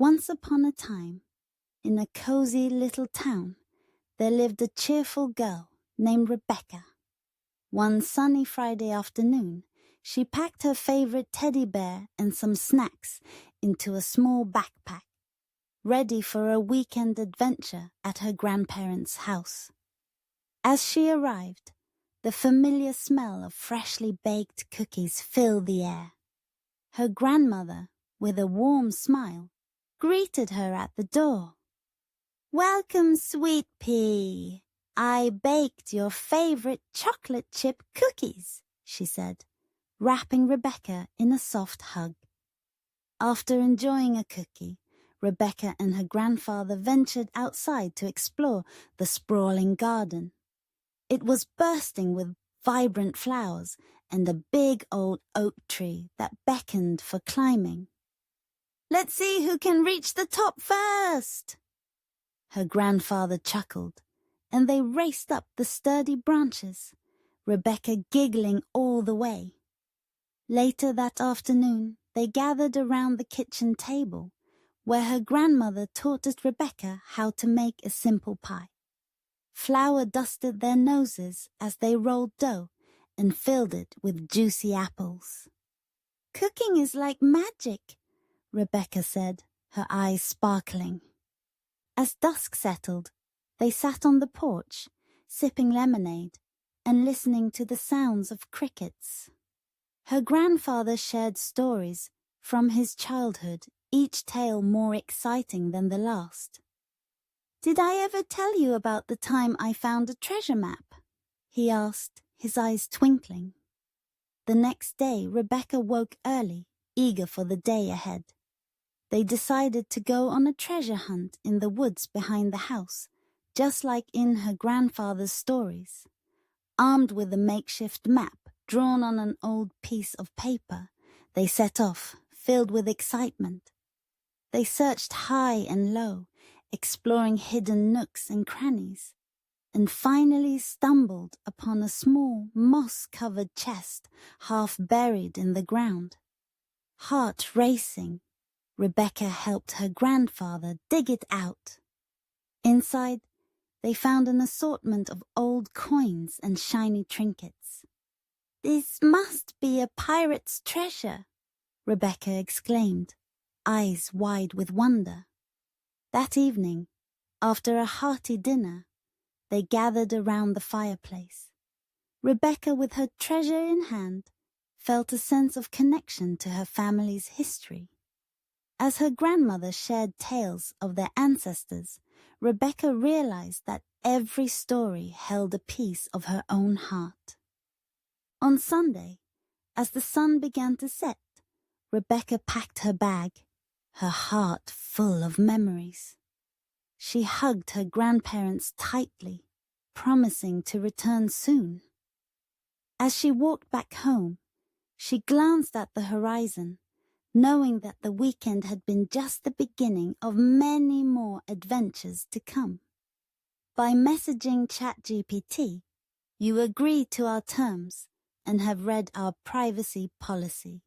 Once upon a time, in a cozy little town, there lived a cheerful girl named Rebecca. One sunny Friday afternoon, she packed her favorite teddy bear and some snacks into a small backpack, ready for a weekend adventure at her grandparents' house. As she arrived, the familiar smell of freshly baked cookies filled the air. Her grandmother, with a warm smile, greeted her at the door. "Welcome, sweet pea. I baked your favorite chocolate chip cookies," she said, wrapping Rebecca in a soft hug. After enjoying a cookie, Rebecca and her grandfather ventured outside to explore the sprawling garden. It was bursting with vibrant flowers and a big old oak tree that beckoned for climbing. "Let's see who can reach the top first!" Her grandfather chuckled, and they raced up the sturdy branches, Rebecca giggling all the way. Later that afternoon, they gathered around the kitchen table, where her grandmother taught Rebecca how to make a simple pie. Flour dusted their noses as they rolled dough and filled it with juicy apples. "Cooking is like magic," Rebecca said, her eyes sparkling. As dusk settled, they sat on the porch, sipping lemonade and listening to the sounds of crickets. Her grandfather shared stories from his childhood, each tale more exciting than the last. "Did I ever tell you about the time I found a treasure map?" he asked, his eyes twinkling. The next day, Rebecca woke early, eager for the day ahead. They decided to go on a treasure hunt in the woods behind the house, just like in her grandfather's stories. Armed with a makeshift map drawn on an old piece of paper, they set off, filled with excitement. They searched high and low, exploring hidden nooks and crannies, and finally stumbled upon a small, moss-covered chest half buried in the ground. Heart racing, Rebecca helped her grandfather dig it out. Inside, they found an assortment of old coins and shiny trinkets. "This must be a pirate's treasure," Rebecca exclaimed, eyes wide with wonder. That evening, after a hearty dinner, they gathered around the fireplace. Rebecca, with her treasure in hand, felt a sense of connection to her family's history. As her grandmother shared tales of their ancestors, Rebecca realized that every story held a piece of her own heart. On Sunday, as the sun began to set, Rebecca packed her bag, her heart full of memories. She hugged her grandparents tightly, promising to return soon. As she walked back home, she glanced at the horizon, knowing that the weekend had been just the beginning of many more adventures to come. By messaging ChatGPT, you agree to our terms and have read our privacy policy.